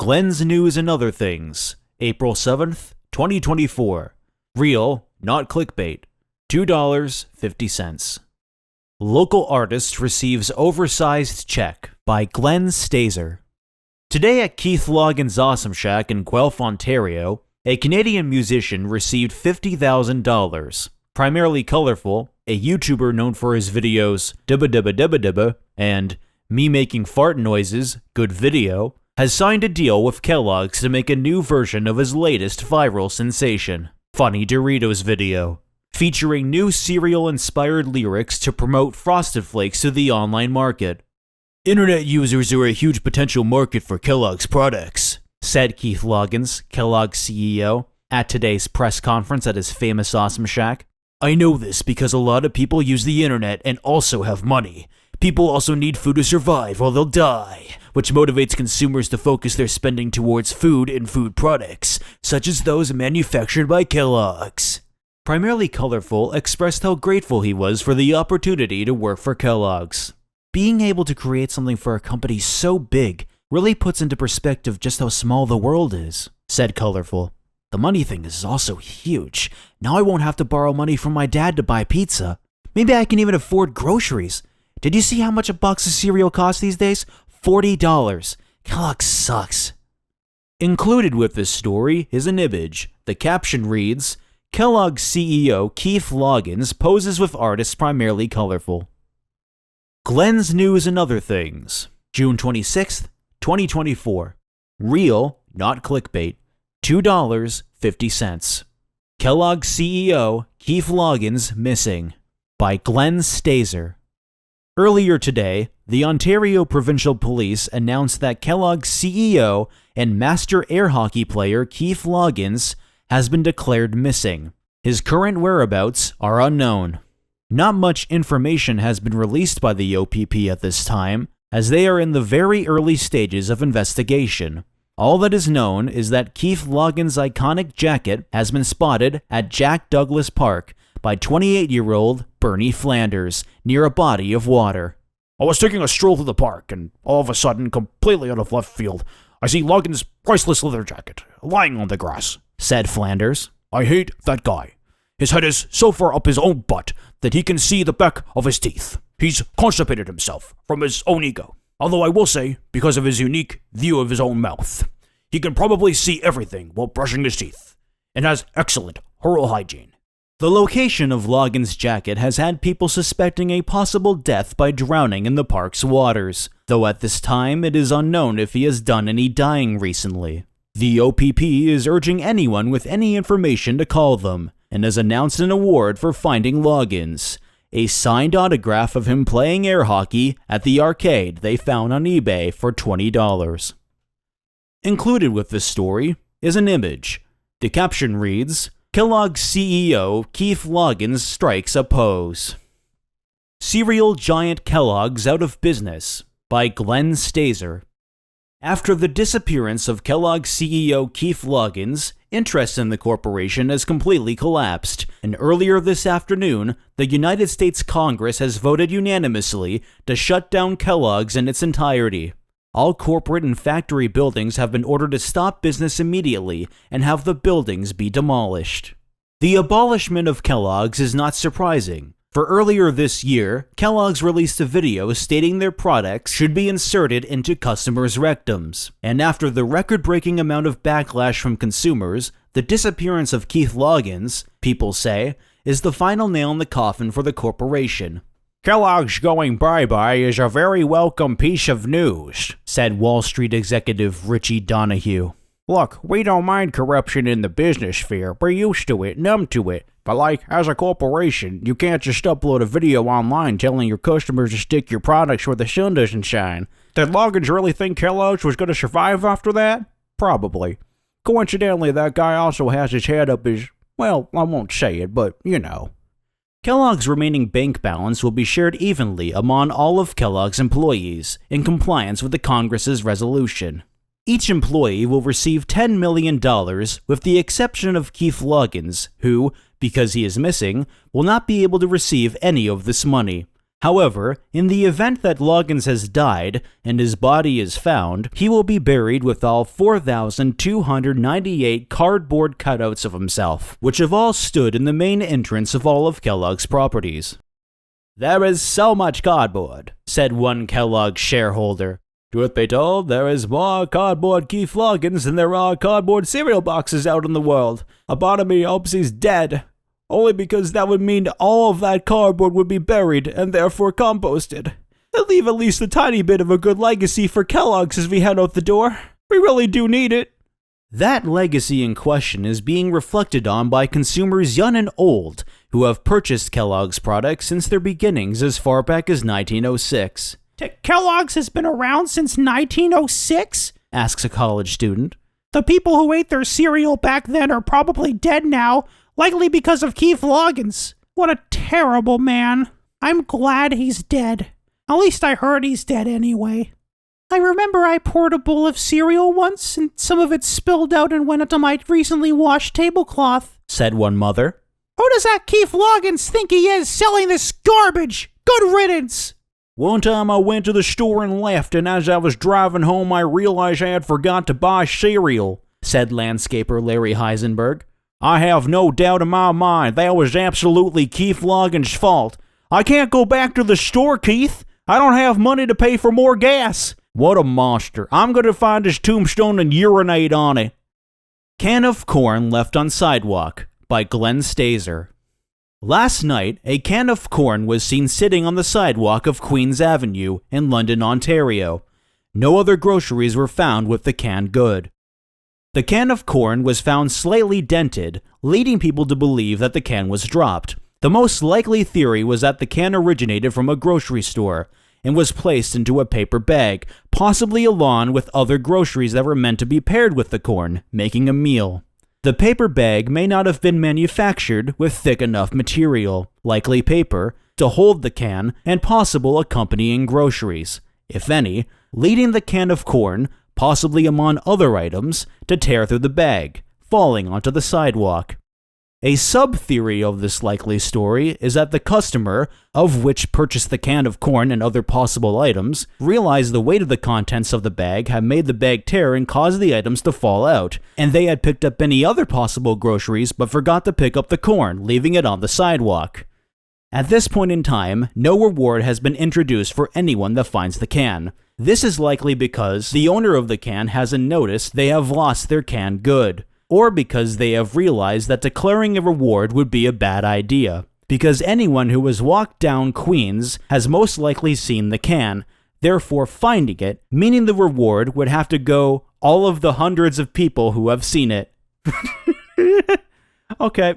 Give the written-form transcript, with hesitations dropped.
Glenn's News and Other Things, April 7th, 2024. Real, not clickbait. $2.50. Local artist receives oversized check by Glenn Stazer. Today at Keith Loggins' Awesome Shack in Guelph, Ontario, a Canadian musician received $50,000. Primarily Colorful, a YouTuber known for his videos Dibba Dibba Dibba Dibba and Me Making Fart Noises, Good Video, has signed a deal with Kellogg's to make a new version of his latest viral sensation, Funny Doritos Video, featuring new cereal-inspired lyrics to promote Frosted Flakes to the online market. "Internet users are a huge potential market for Kellogg's products," said Keith Loggins, Kellogg's CEO, at today's press conference at his famous Awesome Shack. "I know this because a lot of people use the internet and also have money. People also need food to survive or they'll die, which motivates consumers to focus their spending towards food and food products, such as those manufactured by Kellogg's." Primarily Colorful expressed how grateful he was for the opportunity to work for Kellogg's. "Being able to create something for a company so big really puts into perspective just how small the world is," said Colorful. "The money thing is also huge. Now I won't have to borrow money from my dad to buy pizza. Maybe I can even afford groceries. Did you see how much a box of cereal costs these days? $40. Kellogg's sucks." Included with this story is an image. The caption reads, "Kellogg's CEO Keith Loggins poses with artists Primarily Colorful." Glenn's News and Other Things, June 26th, 2024. Real, not clickbait. $2.50. Kellogg's CEO Keith Loggins missing by Glenn Stazer. Earlier today, the Ontario Provincial Police announced that Kellogg's CEO and master air hockey player Keith Loggins has been declared missing. His current whereabouts are unknown. Not much information has been released by the OPP at this time, as they are in the very early stages of investigation. All that is known is that Keith Loggins' iconic jacket has been spotted at Jack Douglas Park by 28-year-old Bernie Flanders near a body of water. "I was taking a stroll through the park, and all of a sudden, completely out of left field, I see Loggins' priceless leather jacket lying on the grass," said Flanders. "I hate that guy. His head is so far up his own butt that he can see the back of his teeth. He's constipated himself from his own ego. Although I will say, because of his unique view of his own mouth, he can probably see everything while brushing his teeth, and has excellent oral hygiene." The location of Loggins' jacket has had people suspecting a possible death by drowning in the park's waters, though at this time it is unknown if he has done any dying recently. The OPP is urging anyone with any information to call them, and has announced an award for finding Loggins, a signed autograph of him playing air hockey at the arcade they found on eBay for $20. Included with this story is an image. The caption reads, "Kellogg's CEO Keith Loggins strikes a pose." Cereal giant Kellogg's out of business by Glenn Stazer. After the disappearance of Kellogg's CEO Keith Loggins, interest in the corporation has completely collapsed, and earlier this afternoon, the United States Congress has voted unanimously to shut down Kellogg's in its entirety. All corporate and factory buildings have been ordered to stop business immediately and have the buildings be demolished. The abolishment of Kellogg's is not surprising, for earlier this year, Kellogg's released a video stating their products should be inserted into customers' rectums, and after the record-breaking amount of backlash from consumers, the disappearance of Keith Loggins, people say, is the final nail in the coffin for the corporation. "Kellogg's going bye-bye is a very welcome piece of news," said Wall Street executive Richie Donahue. "Look, we don't mind corruption in the business sphere. We're used to it, numb to it. But like, as a corporation, you can't just upload a video online telling your customers to stick your products where the sun doesn't shine. Did Loggins really think Kellogg's was going to survive after that? Probably. Coincidentally, that guy also has his head up his... well, I won't say it, but you know." Kellogg's remaining bank balance will be shared evenly among all of Kellogg's employees, in compliance with the Congress's resolution. Each employee will receive $10 million, with the exception of Keith Loggins, who, because he is missing, will not be able to receive any of this money. However, in the event that Loggins has died and his body is found, he will be buried with all 4,298 cardboard cutouts of himself, which have all stood in the main entrance of all of Kellogg's properties. "There is so much cardboard," said one Kellogg shareholder. "Truth be told, there is more cardboard Keith Loggins than there are cardboard cereal boxes out in the world. A part of me hopes he's dead. Only because that would mean all of that cardboard would be buried and therefore composted. It'd leave at least a tiny bit of a good legacy for Kellogg's as we head out the door. We really do need it." That legacy in question is being reflected on by consumers young and old who have purchased Kellogg's products since their beginnings as far back as 1906. Kellogg's has been around since 1906? Asks a college student. The people who ate their cereal back then are probably dead now, likely because of Keith Loggins. What a terrible man. I'm glad he's dead. At least I heard he's dead anyway. I remember I poured a bowl of cereal once, and some of it spilled out and went onto my recently washed tablecloth, said one mother. Who does that Keith Loggins think he is selling this garbage? Good riddance! One time I went to the store and left, and as I was driving home I realized I had forgot to buy cereal, said landscaper Larry Heisenberg. I have no doubt in my mind that was absolutely Keith Loggins' fault. I can't go back to the store, Keith. I don't have money to pay for more gas. What a monster. I'm going to find his tombstone and urinate on it. Can of Corn Left on Sidewalk by Glenn Stazer. Last night, a can of corn was seen sitting on the sidewalk of Queen's Avenue in London, Ontario. No other groceries were found with the canned good. The can of corn was found slightly dented, leading people to believe that the can was dropped. The most likely theory was that the can originated from a grocery store and was placed into a paper bag, possibly along with other groceries that were meant to be paired with the corn, making a meal. The paper bag may not have been manufactured with thick enough material, likely paper, to hold the can and possible accompanying groceries, if any, leading the can of corn, possibly among other items, to tear through the bag, falling onto the sidewalk. A sub-theory of this likely story is that the customer, of which purchased the can of corn and other possible items, realized the weight of the contents of the bag had made the bag tear and caused the items to fall out, and they had picked up any other possible groceries but forgot to pick up the corn, leaving it on the sidewalk. At this point in time, no reward has been introduced for anyone that finds the can. This is likely because the owner of the can hasn't noticed they have lost their canned good, or because they have realized that declaring a reward would be a bad idea, because anyone who has walked down Queens has most likely seen the can, therefore finding it, meaning the reward would have to go all of the hundreds of people who have seen it. Okay.